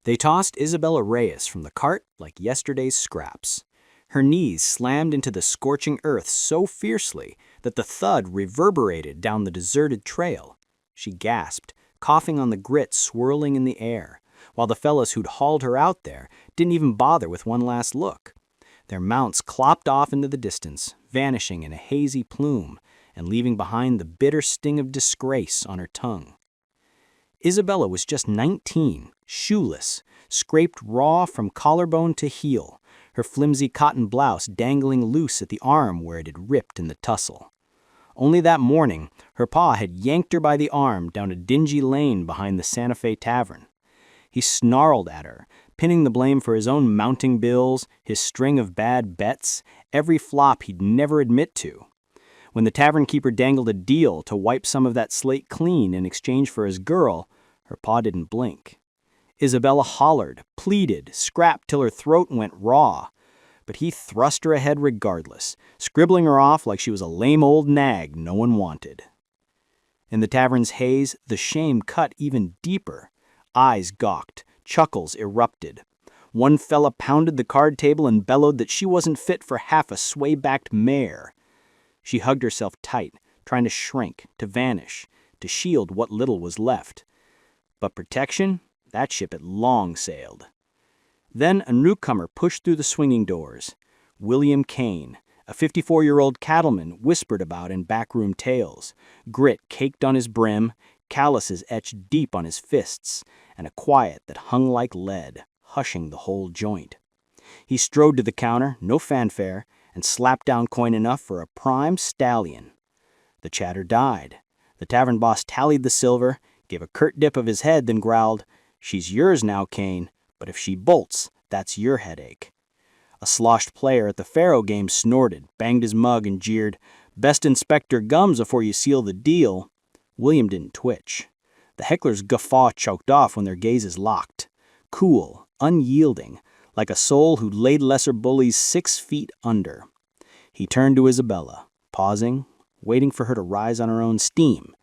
They tossed Isabella Reyes from the cart like yesterday's scraps. Her knees slammed into the scorching earth so fiercely that the thud reverberated down the deserted trail. She gasped, coughing on the grit swirling in the air, while the fellows who'd hauled her out there didn't even bother with one last look. Their mounts clopped off into the distance, vanishing in a hazy plume and leaving behind the bitter sting of disgrace on her tongue. Isabella was just 19, shoeless, scraped raw from collarbone to heel, her flimsy cotton blouse dangling loose at the arm where it had ripped in the tussle. Only that morning, her pa had yanked her by the arm down a dingy lane behind the Santa Fe Tavern. He snarled at her, pinning the blame for his own mounting bills, his string of bad bets, every flop he'd never admit to. When the tavern keeper dangled a deal to wipe some of that slate clean in exchange for his girl, her pa didn't blink. Isabella hollered, pleaded, scrapped till her throat went raw. But he thrust her ahead regardless, scribbling her off like she was a lame old nag no one wanted. In the tavern's haze, the shame cut even deeper. Eyes gawked, chuckles erupted. One fella pounded the card table and bellowed that she wasn't fit for half a sway-backed mare. She hugged herself tight, trying to shrink, to vanish, to shield what little was left. But protection? That ship had long sailed. Then a newcomer pushed through the swinging doors. William Kane, a 54-year-old cattleman whispered about in backroom tales, grit caked on his brim, calluses etched deep on his fists, and a quiet that hung like lead, hushing the whole joint. He strode to the counter, no fanfare, and slapped down coin enough for a prime stallion. The chatter died. The tavern boss tallied the silver, gave a curt dip of his head, then growled, "She's yours now, Kane, but if she bolts, that's your headache." A sloshed player at the faro game snorted, banged his mug, and jeered, "Best inspector gums before you seal the deal." William didn't twitch. The heckler's guffaw choked off when their gazes locked. Cool, unyielding, like a soul who'd laid lesser bullies 6 feet under. He turned to Isabella, pausing, waiting for her to rise on her own steam.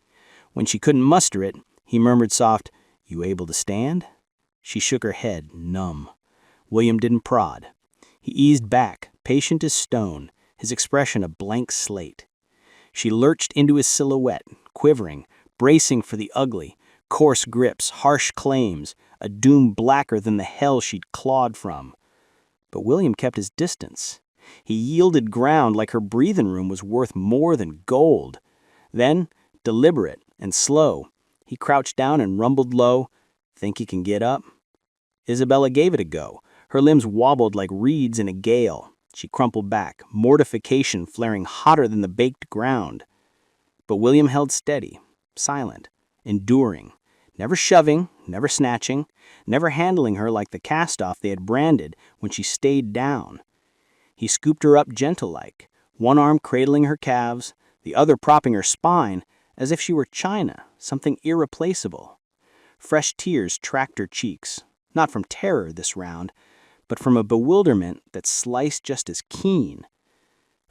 When she couldn't muster it, he murmured soft, "You able to stand?" She shook her head, numb. William didn't prod. He eased back, patient as stone, his expression a blank slate. She lurched into his silhouette, quivering, bracing for the ugly, coarse grips, harsh claims, a doom blacker than the hell she'd clawed from. But William kept his distance. He yielded ground like her breathing room was worth more than gold. Then, deliberate and slow, he crouched down and rumbled low, "Think you can get up?" Isabella gave it a go. Her limbs wobbled like reeds in a gale. She crumpled back, mortification flaring hotter than the baked ground. But William held steady, silent, enduring, never shoving, never snatching, never handling her like the cast-off they had branded when she stayed down. He scooped her up gentle-like, one arm cradling her calves, the other propping her spine, as if she were china, something irreplaceable. Fresh tears tracked her cheeks, not from terror this round, but from a bewilderment that sliced just as keen.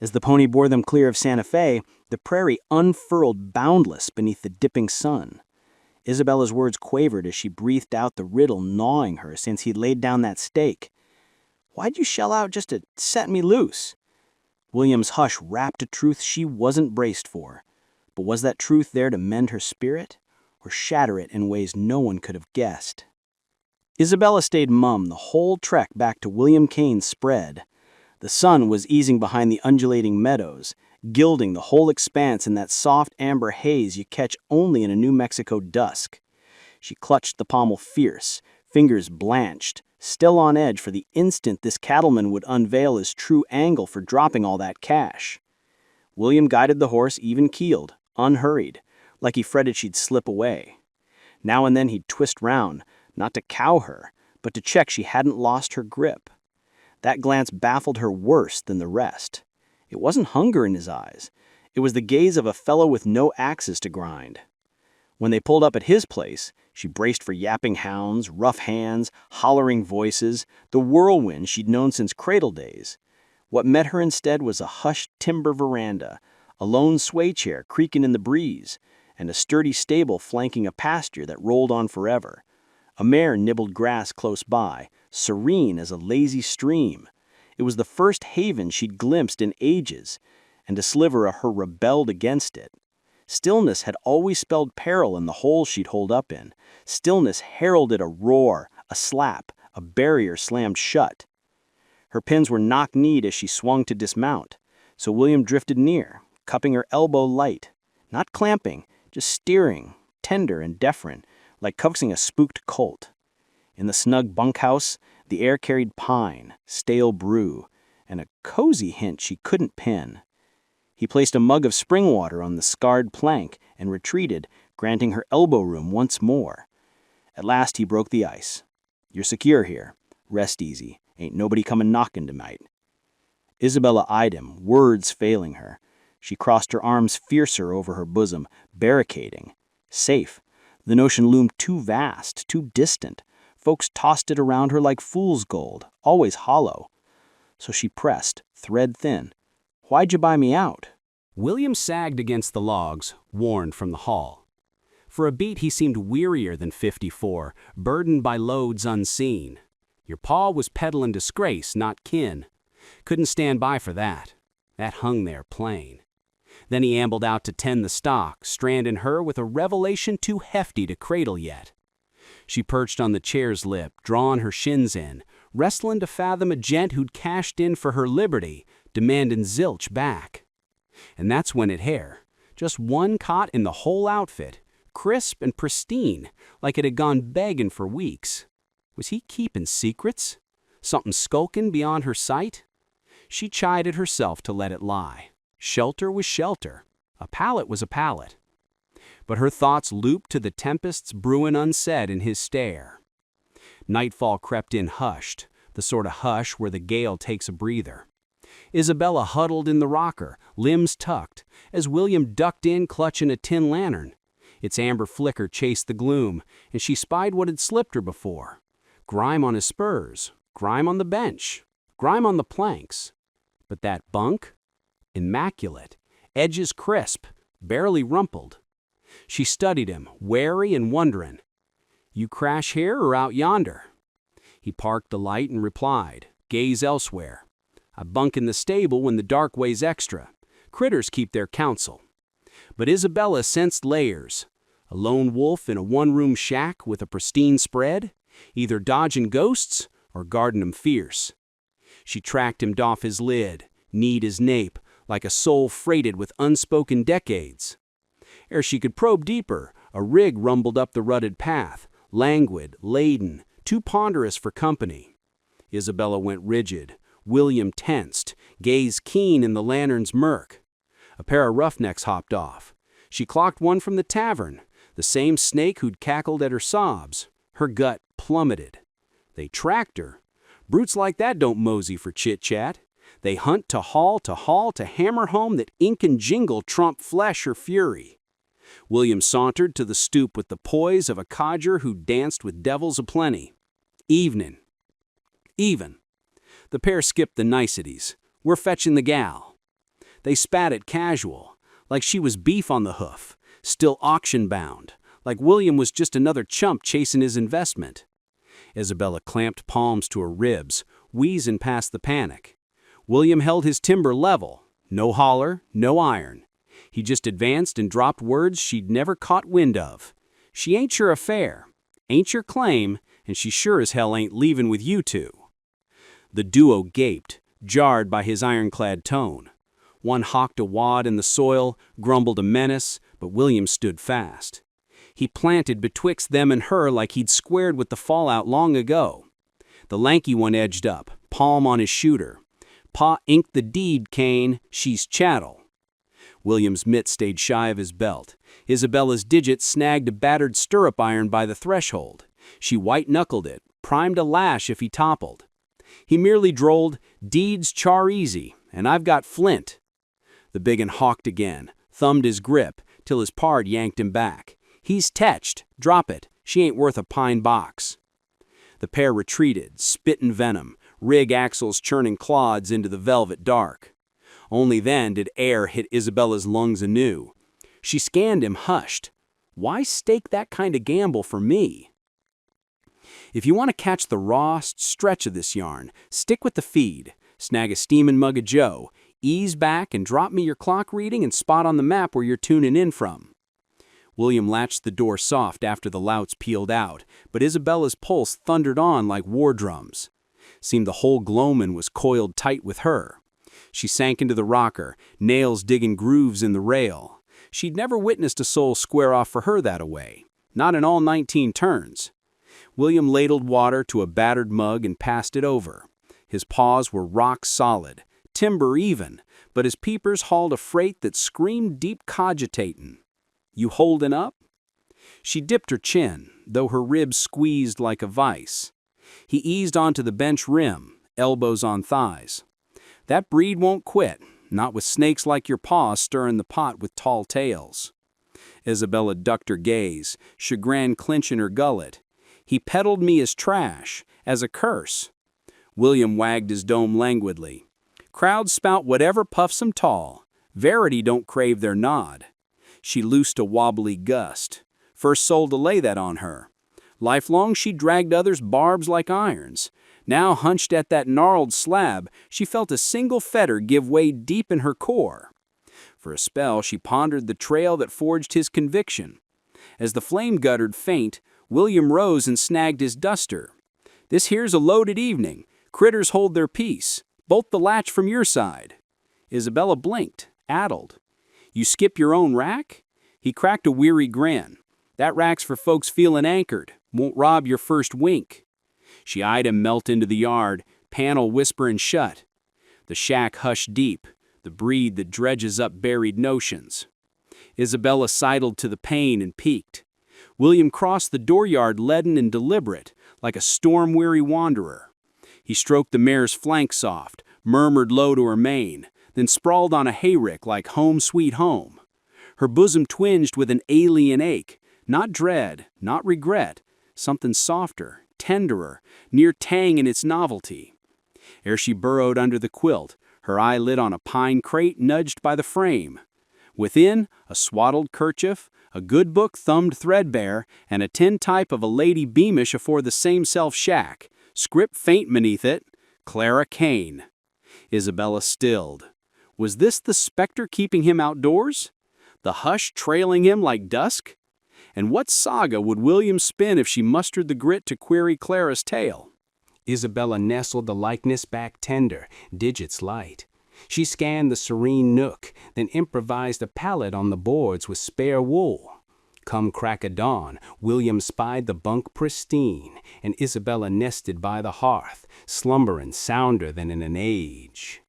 As the pony bore them clear of Santa Fe, the prairie unfurled boundless beneath the dipping sun. Isabella's words quavered as she breathed out the riddle gnawing her since he'd laid down that stake. "Why'd you shell out just to set me loose?" William's hush rapped a truth she wasn't braced for. But was that truth there to mend her spirit, or shatter it in ways no one could have guessed? Isabella stayed mum the whole trek back to William Kane's spread. The sun was easing behind the undulating meadows, gilding the whole expanse in that soft amber haze you catch only in a New Mexico dusk. She clutched the pommel fierce, fingers blanched, still on edge for the instant this cattleman would unveil his true angle for dropping all that cash. William guided the horse even-keeled, unhurried, like he fretted she'd slip away. Now and then he'd twist round, not to cow her, but to check she hadn't lost her grip. That glance baffled her worse than the rest. It wasn't hunger in his eyes. It was the gaze of a fellow with no axes to grind. When they pulled up at his place, she braced for yapping hounds, rough hands, hollering voices, the whirlwind she'd known since cradle days. What met her instead was a hushed timber veranda, a lone sway chair creaking in the breeze, and a sturdy stable flanking a pasture that rolled on forever. A mare nibbled grass close by, serene as a lazy stream. It was the first haven she'd glimpsed in ages, and a sliver of her rebelled against it. Stillness had always spelled peril in the hole she'd holed up in. Stillness heralded a roar, a slap, a barrier slammed shut. Her pins were knock-kneed as she swung to dismount, so William drifted near, cupping her elbow light, not clamping, just steering, tender and deferent, like coaxing a spooked colt. In the snug bunkhouse, the air carried pine, stale brew, and a cozy hint she couldn't pin. He placed a mug of spring water on the scarred plank and retreated, granting her elbow room once more. At last he broke the ice. "You're secure here. Rest easy. Ain't nobody coming knocking tonight." Isabella eyed him, words failing her. She crossed her arms fiercer over her bosom, barricading. Safe. The notion loomed too vast, too distant. Folks tossed it around her like fool's gold, always hollow. So she pressed, thread thin. "Why'd you buy me out?" William sagged against the logs, warned from the hall. For a beat he seemed wearier than 54, burdened by loads unseen. Your pa was peddling disgrace, not kin. Couldn't stand by for that. That hung there plain. Then he ambled out to tend the stock, stranding her with a revelation too hefty to cradle yet. She perched on the chair's lip, drawing her shins in, wrestling to fathom a gent who'd cashed in for her liberty, demanding zilch back. And that's when it hair. Just one cot in the whole outfit, crisp and pristine, like it had gone begging for weeks. Was he keeping secrets? Something skulking beyond her sight? She chided herself to let it lie. Shelter was shelter. A pallet was a pallet. But her thoughts looped to the tempests brewing unsaid in his stare. Nightfall crept in hushed, the sort of hush where the gale takes a breather. Isabella huddled in the rocker, limbs tucked, as William ducked in clutching a tin lantern. Its amber flicker chased the gloom, and she spied what had slipped her before. Grime on his spurs, grime on the bench, grime on the planks. But that bunk? Immaculate, edges crisp, barely rumpled. She studied him, wary and wondering. "You crash here or out yonder?" He parked the light and replied, "Gaze elsewhere. I bunk in the stable when the dark weighs extra. Critters keep their counsel." But Isabella sensed layers. A lone wolf in a one-room shack with a pristine spread, either dodging ghosts or guarding 'em fierce. She tracked him doff his lid, kneed his nape, like a soul freighted with unspoken decades. Ere she could probe deeper, a rig rumbled up the rutted path, languid, laden, too ponderous for company. Isabella went rigid. William tensed, gaze keen in the lantern's murk. A pair of roughnecks hopped off. She clocked one from the tavern, the same snake who'd cackled at her sobs. Her gut plummeted. They tracked her. Brutes like that don't mosey for chit-chat. They hunt to haul to hammer home that ink and jingle trump flesh or fury. William sauntered to the stoop with the poise of a codger who danced with devils aplenty. Evening. Even. The pair skipped the niceties. "We're fetching the gal." They spat it casual, like she was beef on the hoof, still auction-bound, like William was just another chump chasing his investment. Isabella clamped palms to her ribs, wheezing past the panic. William held his timber level. No holler, no iron. He just advanced and dropped words she'd never caught wind of. "She ain't your affair, ain't your claim, and she sure as hell ain't leaving with you two." The duo gaped, jarred by his ironclad tone. One hawked a wad in the soil, grumbled a menace, but William stood fast. He planted betwixt them and her like he'd squared with the fallout long ago. The lanky one edged up, palm on his shooter. "Pa inked the deed, Kane. She's chattel." William's mitt stayed shy of his belt. Isabella's digit snagged a battered stirrup iron by the threshold. She white-knuckled it, primed a lash if he toppled. He merely drawled, "Deeds char easy, and I've got flint." The biggin hawked again, thumbed his grip, till his pard yanked him back. "He's tetched. Drop it. She ain't worth a pine box." The pair retreated, spittin' venom, rig axles churning clods into the velvet dark. Only then did air hit Isabella's lungs anew. She scanned him hushed. Why stake that kind of gamble for me? If you want to catch the raw stretch of this yarn, stick with the feed, snag a steamin' mug of joe, ease back and drop me your clock reading and spot on the map where you're tuning in from. William latched the door soft after the louts peeled out, but Isabella's pulse thundered on like war drums. Seemed the whole gloamin' was coiled tight with her. She sank into the rocker, nails digging grooves in the rail. She'd never witnessed a soul square off for her that-a-way, not in all 19 turns. William ladled water to a battered mug and passed it over. His paws were rock solid, timber even, but his peepers hauled a freight that screamed deep cogitatin'. "You holdin' up?" She dipped her chin, though her ribs squeezed like a vice. He eased onto the bench rim, elbows on thighs. "That breed won't quit, not with snakes like your paw stirring the pot with tall tales." Isabella ducked her gaze, chagrin clenching her gullet. "He peddled me as trash, as a curse." William wagged his dome languidly. "Crowds spout whatever puffs 'em tall. Verity don't crave their nod." She loosed a wobbly gust. First soul to lay that on her. Lifelong she dragged others' barbs like irons. Now hunched at that gnarled slab, she felt a single fetter give way deep in her core. For a spell she pondered the trail that forged his conviction. As the flame guttered faint, William rose and snagged his duster. "This here's a loaded evening. Critters hold their peace. Bolt the latch from your side." Isabella blinked, addled. "You skip your own rack?" He cracked a weary grin. "That rack's for folks feelin' anchored. Won't rob your first wink." She eyed him melt into the yard, panel whisperin' shut. The shack hushed deep, the breed that dredges up buried notions. Isabella sidled to the pane and peeked. William crossed the dooryard leaden and deliberate, like a storm-weary wanderer. He stroked the mare's flank soft, murmured low to her mane, then sprawled on a hayrick like home sweet home. Her bosom twinged with an alien ache, not dread, not regret, something softer, tenderer, near tang in its novelty. Ere she burrowed under the quilt, her eye lit on a pine crate nudged by the frame. Within, a swaddled kerchief, a good book thumbed threadbare, and a tintype of a lady beamish afore the same self shack, script faint beneath it, Clara Kane. Isabella stilled. Was this the specter keeping him outdoors? The hush trailing him like dusk? And what saga would William spin if she mustered the grit to query Clara's tale? Isabella nestled the likeness back tender, digits light. She scanned the serene nook, then improvised a pallet on the boards with spare wool. Come crack of dawn, William spied the bunk pristine, and Isabella nested by the hearth, slumbering sounder than in an age.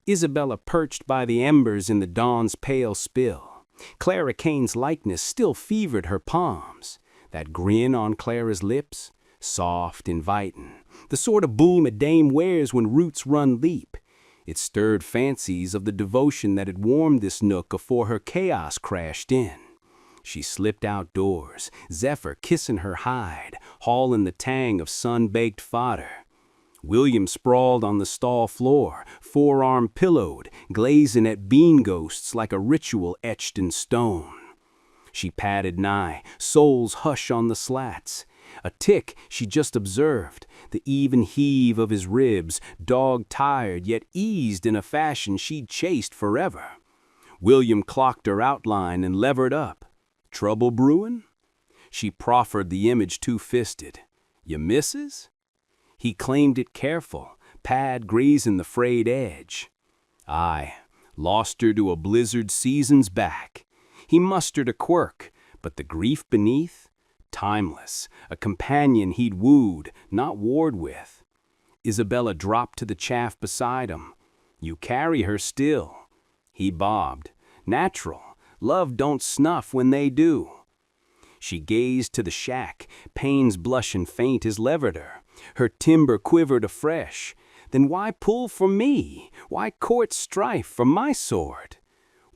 Isabella perched by the embers in the dawn's pale spill. Clara Kane's likeness still fevered her palms. That grin on Clara's lips, soft, inviting, the sort of bloom a dame wears when roots run leap. It stirred fancies of the devotion that had warmed this nook afore her chaos crashed in. She slipped outdoors, zephyr kissing her hide, hauling the tang of sun-baked fodder. William sprawled on the stall floor, forearm pillowed, glazing at bean ghosts like a ritual etched in stone. She padded nigh, soul's hush on the slats. A tick she just observed, the even heave of his ribs, dog-tired yet eased in a fashion she'd chased forever. William clocked her outline and levered up. Trouble brewin'? She proffered the image two-fisted. "You misses?" He claimed it careful, pad grazing the frayed edge. Aye, lost her to a blizzard seasons back. He mustered a quirk, but the grief beneath? Timeless, a companion he'd wooed, not warred with. Isabella dropped to the chaff beside him. "You carry her still." He bobbed. "Natural, love don't snuff when they do." She gazed to the shack, pain's blushing faint as levered her. Her timber quivered afresh. Then why pull for me? Why court strife for my sword?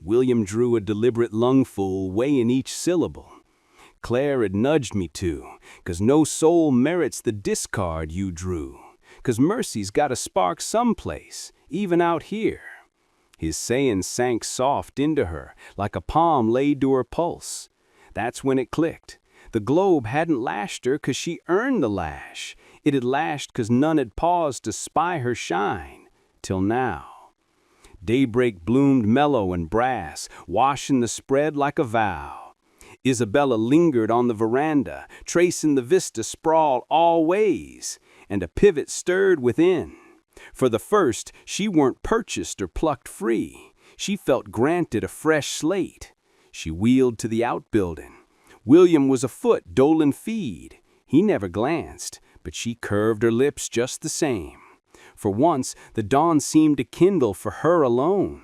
William drew a deliberate lungful, weighing each syllable. "Claire had nudged me to, 'cause no soul merits the discard you drew. 'Cause mercy's got a spark someplace, even out here." His saying sank soft into her, like a palm laid to her pulse. That's when it clicked. The globe hadn't lashed her 'cause she earned the lash. It had lashed 'cause none had paused to spy her shine, till now. Daybreak bloomed mellow and brass, washing the spread like a vow. Isabella lingered on the veranda, tracing the vista sprawl all ways, and a pivot stirred within. For the first, she weren't purchased or plucked free. She felt granted a fresh slate. She wheeled to the outbuilding. William was afoot, doling feed. He never glanced, but she curved her lips just the same. For once, the dawn seemed to kindle for her alone.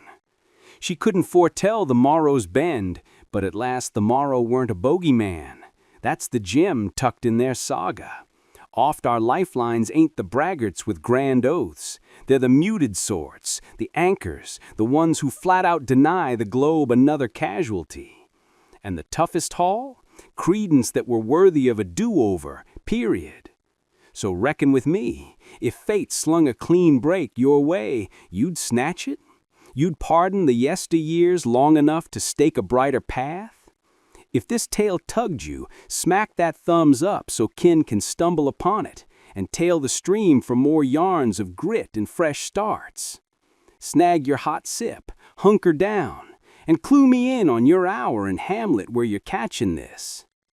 She couldn't foretell the morrow's bend, but at last the morrow weren't a bogeyman. That's the gem tucked in their saga. Oft our lifelines ain't the braggarts with grand oaths. They're the muted sorts, the anchors, the ones who flat out deny the globe another casualty. And the toughest haul? Credence that we're worthy of a do-over, period. So reckon with me, if fate slung a clean break your way, you'd snatch it? You'd pardon the yesteryears long enough to stake a brighter path? If this tale tugged you, smack that thumbs up so kin can stumble upon it, and tail the stream for more yarns of grit and fresh starts. Snag your hot sip, hunker down, and clue me in on your hour in Hamlet where you're catching this.